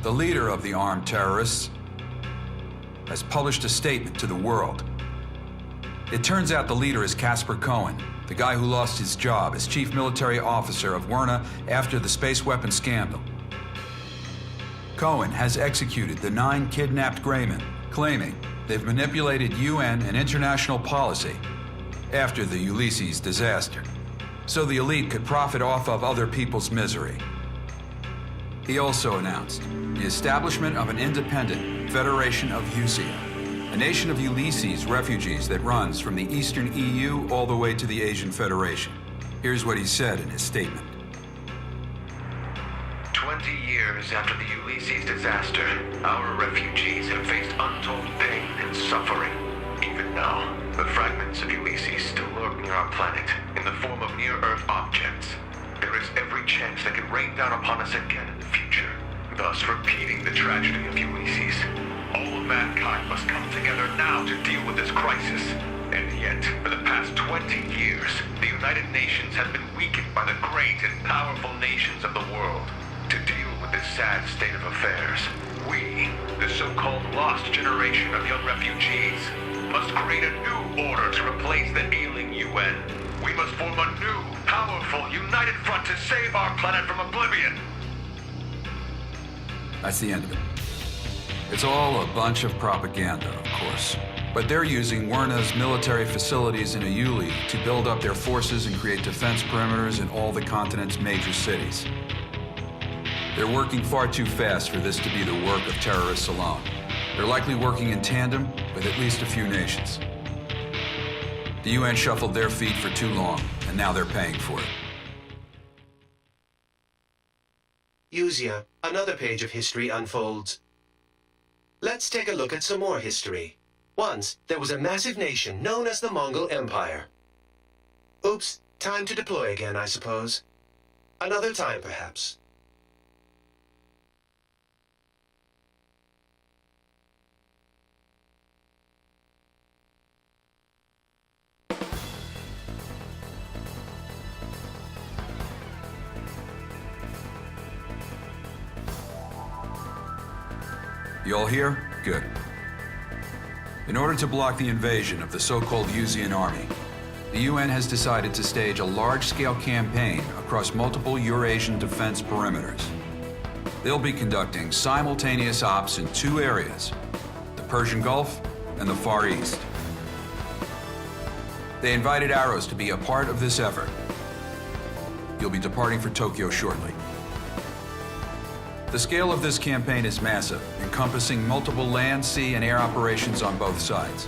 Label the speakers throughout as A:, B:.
A: the leader of the armed terrorists, has published a statement to the world. It turns out the leader is Casper Cohen, the guy who lost his job as chief military officer of Werna after the space weapon scandal. Cohen has executed the 9 kidnapped Greymen, claiming they've manipulated UN and international policy after the Ulysses disaster, so the elite could profit off of other people's misery. He also announced the establishment of an independent Federation of Usia, a nation of Ulysses refugees that runs from the Eastern EU all the way to the Asian Federation. Here's what he said in his statement.
B: 20 years after the Ulysses disaster, our refugees have faced untold pain and suffering. Even now, the fragments of Ulysses still lurk near our planet in the form of near-Earth objects. There is every chance they could rain down upon us again in the future, thus repeating the tragedy of Ulysses. All of mankind must come together now to deal with this crisis. And yet, for the past 20 years, the United Nations have been weakened by the great and powerful nations of the world. To deal with this sad state of affairs, we, the so-called lost generation of young refugees, must create a new order to replace the ailing UN. We must form a new, powerful, united front to save our planet from oblivion.
A: That's the end of it. It's all a bunch of propaganda, of course. But they're using Werna's military facilities in Uli to build up their forces and create defense perimeters in all the continent's major cities. They're working far too fast for this to be the work of terrorists alone. They're likely working in tandem with at least a few nations. The UN shuffled their feet for too long, and now they're paying for it.
C: Usia, another page of history unfolds. Let's take a look at some more history. Once, there was a massive nation known as the Mongol Empire. Oops, time to deploy again, I suppose. Another time, perhaps.
A: You all here? Good. In order to block the invasion of the so-called Usian army, the UN has decided to stage a large-scale campaign across multiple Eurasian defense perimeters. They'll be conducting simultaneous ops in 2 areas, the Persian Gulf and the Far East. They invited Arrows to be a part of this effort. You'll be departing for Tokyo shortly. The scale of this campaign is massive, encompassing multiple land, sea, and air operations on both sides.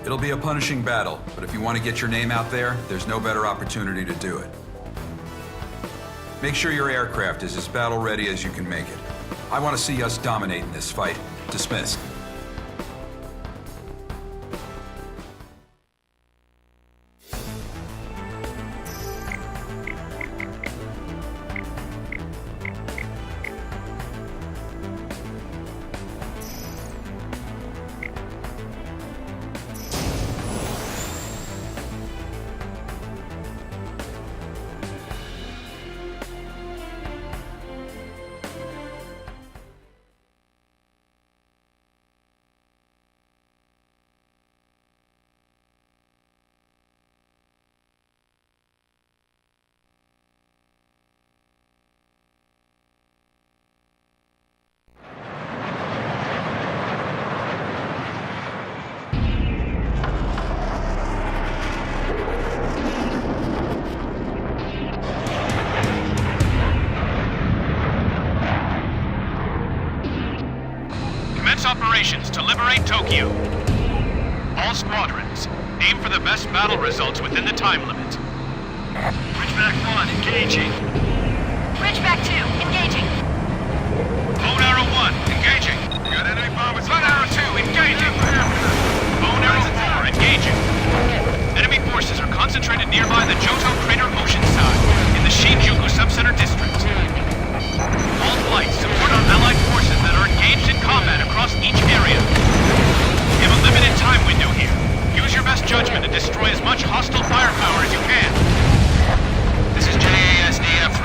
A: It'll be a punishing battle, but if you want to get your name out there, there's no better opportunity to do it. Make sure your aircraft is as battle-ready as you can make it. I want to see us dominating this fight. Dismissed.
D: Operations to liberate Tokyo. All squadrons, aim for the best battle results within the time limit. Ridgeback 1, engaging.
E: Ridgeback 2, engaging.
D: Bone Arrow 1, engaging. You got enemy bombers. Bone Arrow 2, engaging. Bone Arrow 4, engaging. Enemy forces are concentrated nearby the Johto Crater Oceanside in the Shinjuku Subcenter District. All flights support our allied forces that are engaged in combat across each area. You have a limited time window here. Use your best judgment to destroy as much hostile firepower as you can.
F: This is JASDF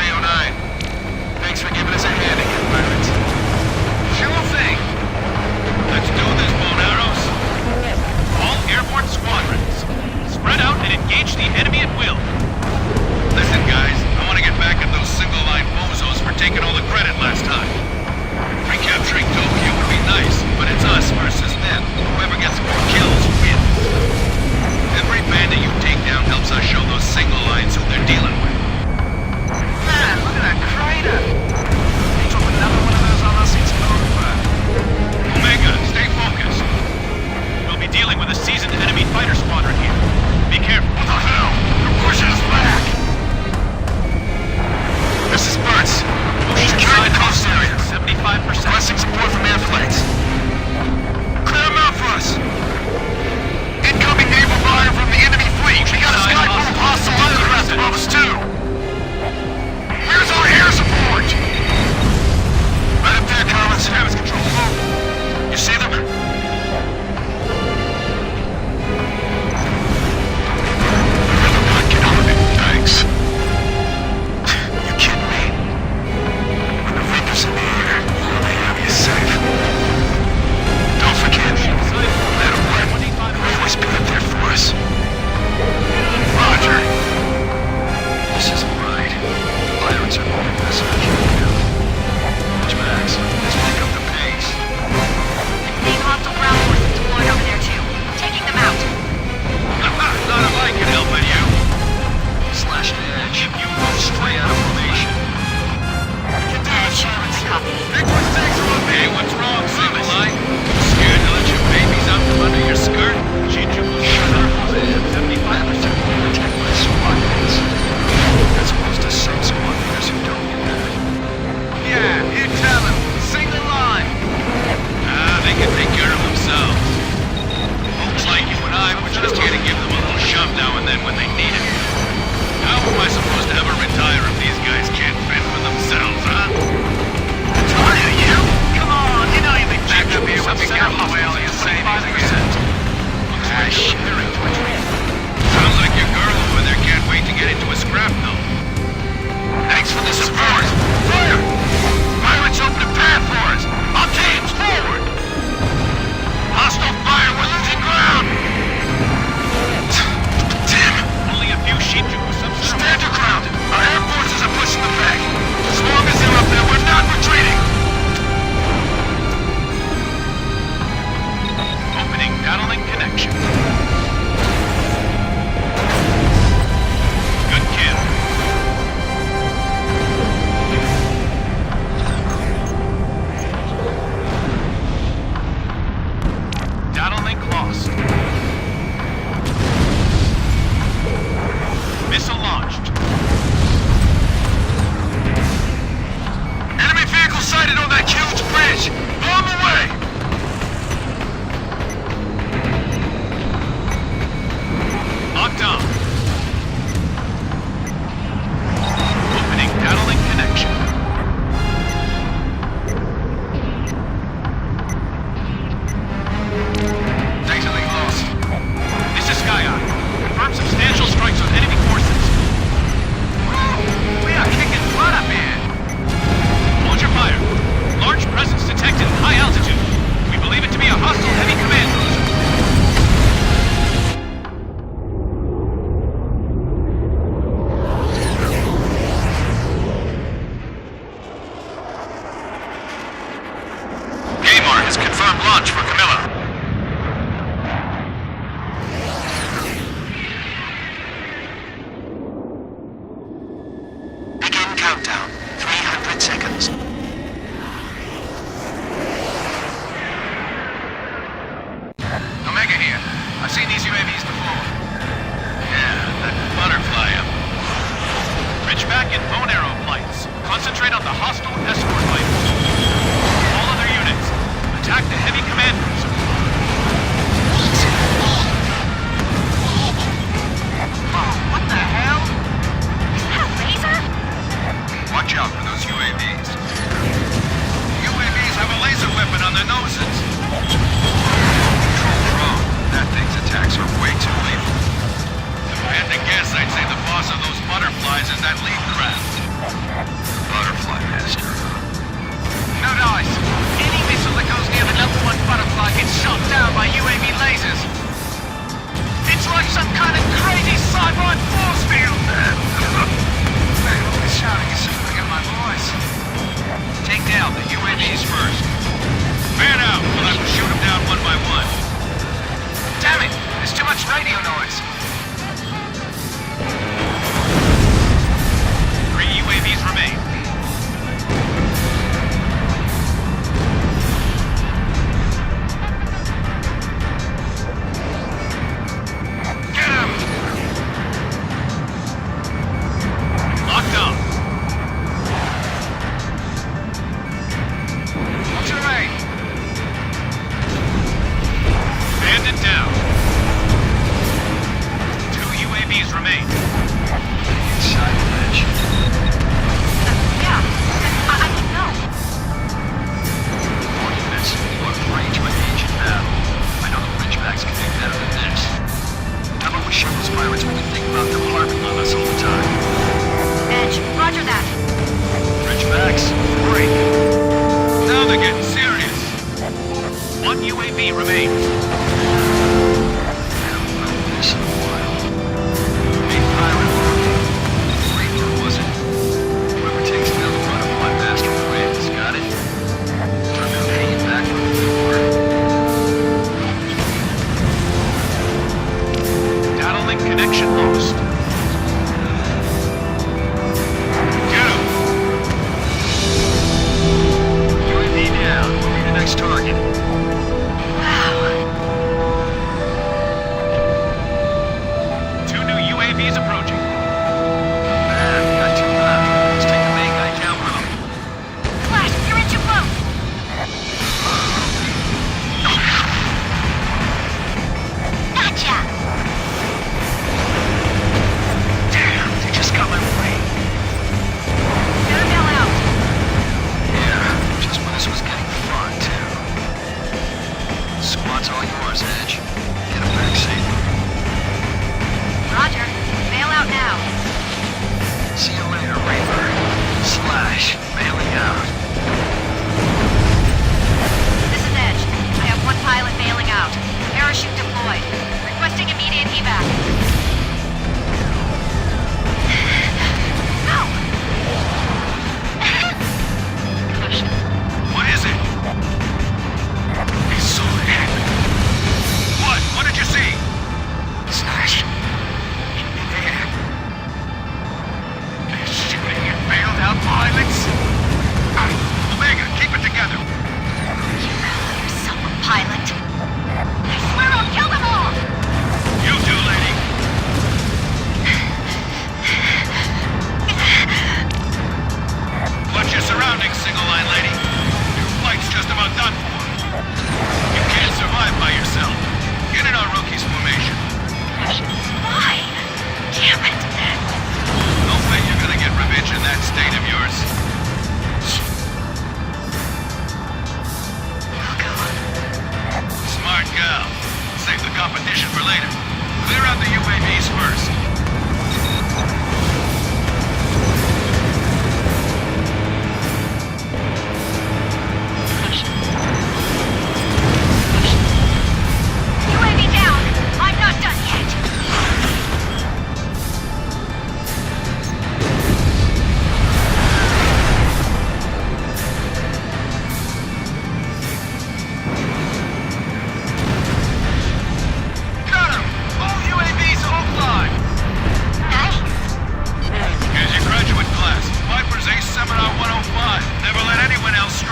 D: Big mistakes are on me. Hey, what's wrong, single line? Scared to let your babies out from under your skirt? Shinjuku shutter positive 75%. Protect my squad mates. As opposed to some squad leaders who don't get that. Yeah, you tell them. Single line. They can take care of themselves. Folks like you and I were just here to give them a little shove now and then when they need it. How am I supposed to ever retire if these guys can't fend for themselves, huh? Retire, you? Come on, you know you'll be back up here with the whale and your savings again. Sharing to a dream. Sounds like your girl over there can't wait to get into a scrap, though. Thanks for the support. Fire! Pirates open a path for us. Our teams forward! Hostile fire, we're losing ground! Tim! Only a few Shinjuku subs. Stand your ground! Our air forces are pushing them back. As long as they're up there, we're not retreating! Opening Dattling connection. Good kill. Data link lost. Missile launched. Enemy vehicle sighted on that huge bridge. Bomb away! Locked on. Opening data link connection. Data link lost. This is Skyeye. Confirm substantial strikes on enemy forces. We are kicking butt up here. Hold your fire. Large presence detected at high altitude. We believe it to be a hostile heavy command cruiser. Gamar has confirmed launch for Camilla.
C: Begin countdown. 300 seconds.
D: Omega here. I've seen these UAVs before. Yeah, that butterfly up. Ridgeback and bone arrow flights. Concentrate on the hostile escort fighters. All other units, attack the heavy command cruiser. Oh, what the hell?
E: Is that a laser?
D: Watch out for those UAVs. UAVs have a laser weapon on their noses. Control's wrong. That thing's attacks are way too lethal. If I had to guess, I'd say the boss of those butterflies is that lead craft. Butterfly master.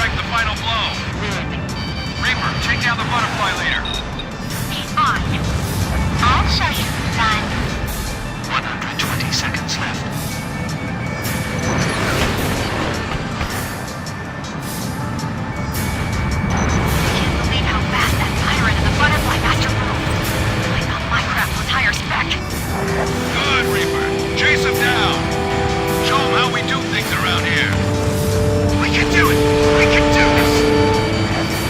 D: strike the final blow. Reaper, take down the butterfly leader.
E: He's on. I'll show you, son.
C: 120 seconds left.
E: Can't believe how fast that pirate and the butterfly got your move. I thought my craft was higher spec.
D: Good, Reaper. Chase him down. Show him how we do things around here. We can do it! We can do this!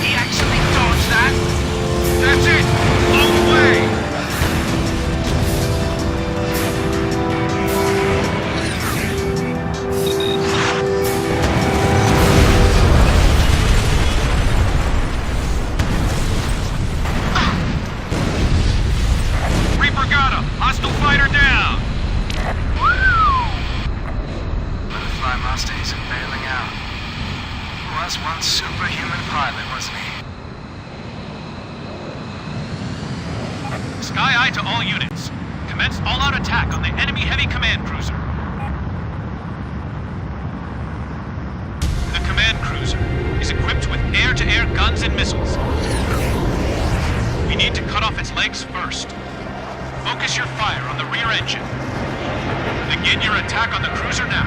D: He actually dodged that? That's it! All the way! Reaper got him! Hostile fighter down!
F: Butterfly Mustangs are bailing out. He was one superhuman pilot, wasn't he?
D: Sky Eye to all units. Commence all-out attack on the enemy heavy command cruiser. The command cruiser is equipped with air-to-air guns and missiles. We need to cut off its legs first. Focus your fire on the rear engine. Begin your attack on the cruiser now.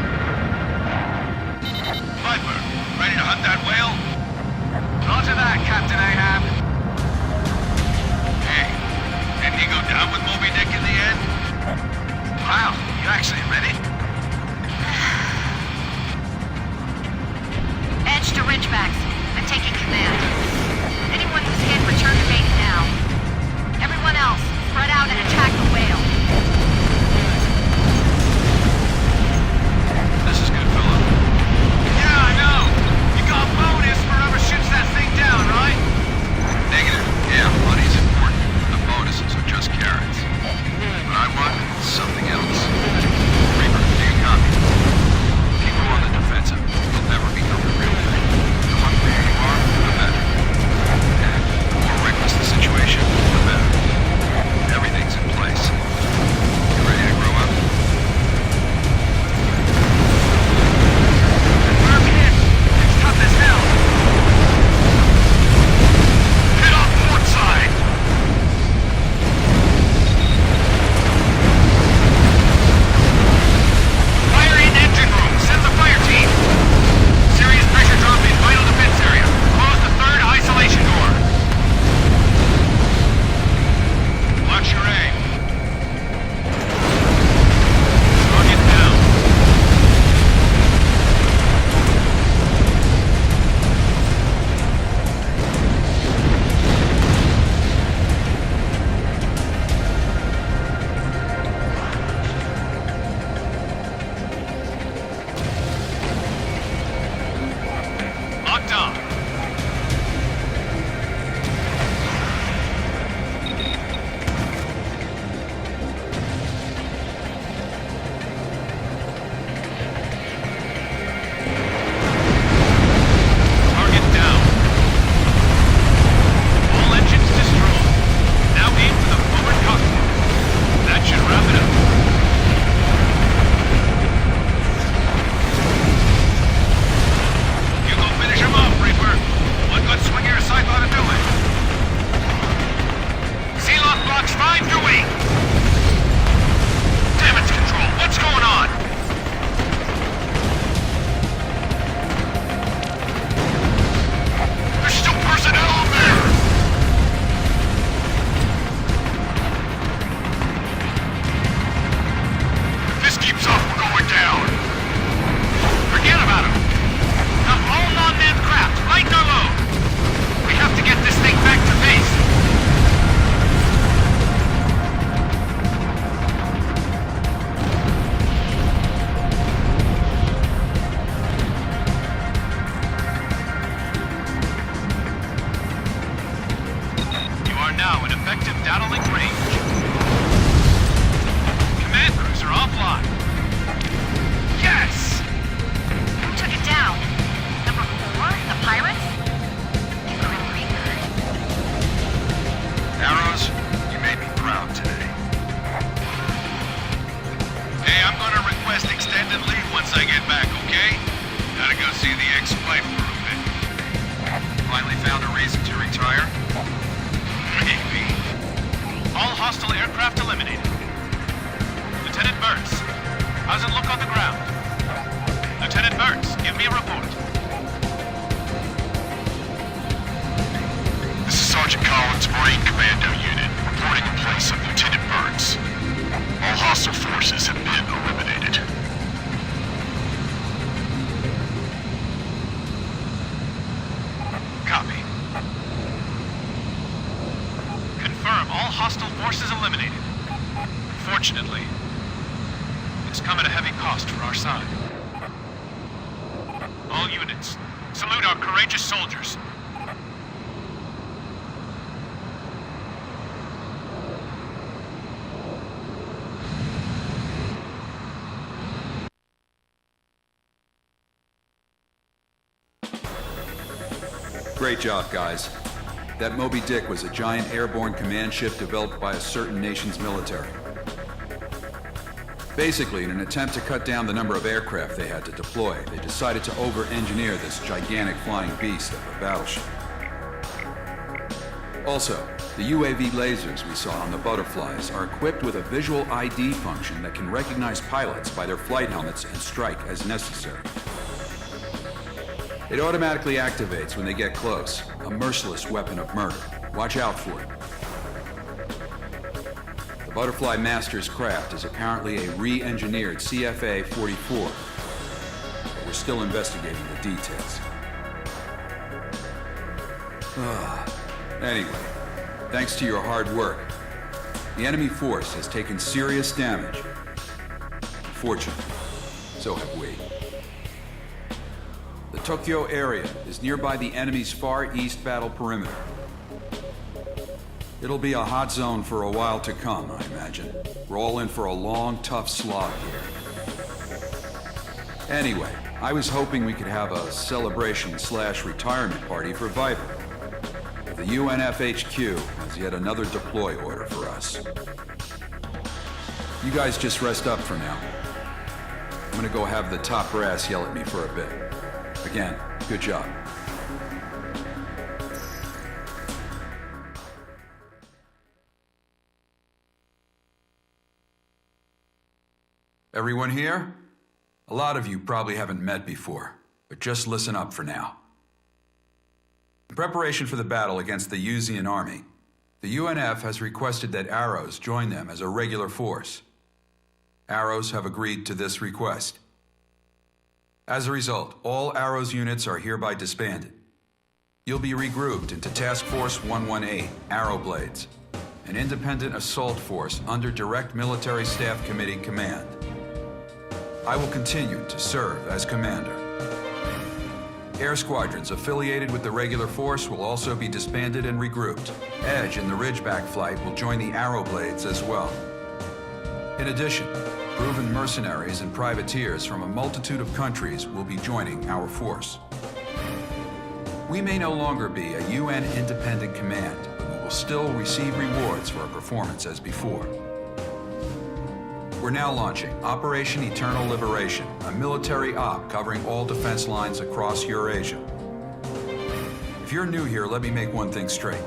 D: Viper, ready to hunt that whale?
F: Roger that, Captain Ahab.
D: Hey, didn't he go down with Moby Dick in the end?
F: Wow, you actually ready?
E: Edge to Ridgebacks. I'm taking command. Anyone who's hit, return to base now. Everyone else, spread out and attack the whale.
D: This is good, Philip. Yeah, I know. You got a bonus for whoever shoots that thing down, right? Negative. Yeah, money's important. The bonuses are just carrots. What I want is something else. Reaper, do you copy? Keep them on the defensive. They'll never become the real thing. The hungrier you are, the better. And the more reckless the situation, the better. Everything's in place. You ready to grow up?
F: Confirm hit. It's tough as hell.
D: Hit off port side! Fire in engine room. Send the fire team. Serious pressure drop in vital defense area. Close the third isolation door. Watch your aim. Target down. Locked on. Target down. All engines destroyed. Now aim for the forward cockpit. That should wrap it up. You go finish him off, Reaper. One good swing here, sight ought to do it. Sea-lock blocks 5 through 8. Damage control, what's going on? There's still personnel up there! If this keeps up, we're going down. Forget about him. Now all non-manned craft, lighten our load. We have to get this thing back to base. You are now in effective data link range. Command cruiser offline. Yes!
E: Who took it down? Number 4? The pirates? Grim Reaper.
D: Arrows, you made me proud today. Hey, I'm gonna request extended leave once I get back, okay? Gotta go see the ex-wife for a bit.
F: Finally found a reason to retire?
D: Maybe. All hostile aircraft eliminated. Lieutenant Burns, how's it look on the ground? Lieutenant Burns, give me a report.
G: This is Sergeant Collins, Marine Commando Unit, reporting in place of Lieutenant Burns. All hostile forces have been eliminated.
D: Copy. Confirm all hostile forces eliminated. Fortunately, it's come at a heavy cost for our side. All units, salute our courageous soldiers.
A: Great job, guys. That Moby Dick was a giant airborne command ship developed by a certain nation's military. Basically, in an attempt to cut down the number of aircraft they had to deploy, they decided to over-engineer this gigantic flying beast of a battleship. Also, the UAV lasers we saw on the butterflies are equipped with a visual ID function that can recognize pilots by their flight helmets and strike as necessary. It automatically activates when they get close, a merciless weapon of murder. Watch out for it. The Butterfly Master's craft is apparently a re-engineered CFA-44, but we're still investigating the details. Anyway, thanks to your hard work, the enemy force has taken serious damage. Unfortunately, so have we. The Tokyo area is nearby the enemy's Far East battle perimeter. It'll be a hot zone for a while to come, I imagine. We're all in for a long, tough slog here. Anyway, I was hoping we could have a celebration/retirement party for Viper. The UNFHQ has yet another deploy order for us. You guys just rest up for now. I'm gonna go have the top brass yell at me for a bit. Again, good job. Everyone here? A lot of you probably haven't met before, but just listen up for now. In preparation for the battle against the Yuzian army, the UNF has requested that Arrows join them as a regular force. Arrows have agreed to this request. As a result, all Arrows units are hereby disbanded. You'll be regrouped into Task Force 118, Arrowblades, an independent assault force under Direct Military Staff Committee command. I will continue to serve as commander. Air squadrons affiliated with the regular force will also be disbanded and regrouped. Edge and the Ridgeback flight will join the Arrowblades as well. In addition, proven mercenaries and privateers from a multitude of countries will be joining our force. We may no longer be a UN independent command, but we will still receive rewards for our performance as before. We're now launching Operation Eternal Liberation, a military op covering all defense lines across Eurasia. If you're new here, let me make one thing straight.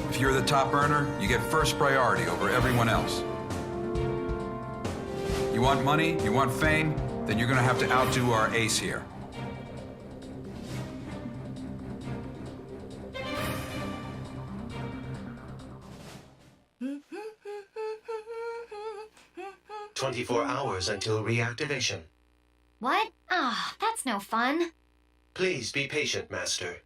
A: If you're the top earner, you get first priority over everyone else. You want money, you want fame, then you're gonna have to outdo our ace here.
C: "24 hours until reactivation.
E: What? Ah, that's no fun.
C: Please be patient, Master.